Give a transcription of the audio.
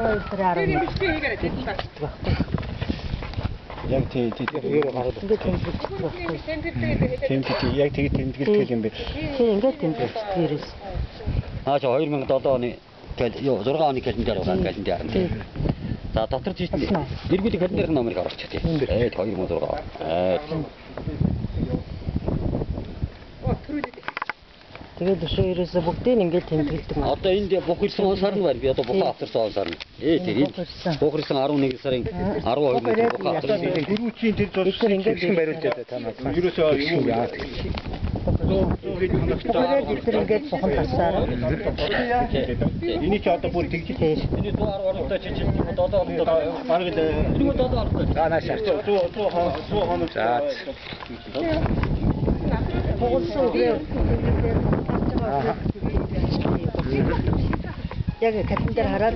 тэр 11. Яг тийм гараад. Ингээд тэмдэглэж Тийм яг тэгээд тэмдэглэх юм бэ. тийм ингээд тэмдэглэж дээрээс. Аа 2007 оны 6 оны календар байгаа календар. За дотор жишээ эргүүлэг календрын номерыг оруулчих тийм. 2006. Тэгээд өшөө ерөөсө бүгдийг ингээд тэмдэглэдэг. Одоо энд бух ирсэн он сар нь байна. Би одоо бухаа авчирсан он сар нь. Тэр бух ирсэн 11 сарын 12-нд бухаа авчирсан. Гүрүүчийн тэр зураг ингээд бариулж байгаа танаас. Ерөөсөө юм яа. Тэр ингээд бухан тасаар. Энийг ч одоо бүр тэгж Тийм. Эний 110 оронтой чичил 7 оронтой бараг л 7 оронтой. за нааш. 100 хоног. За. Яг календар хараад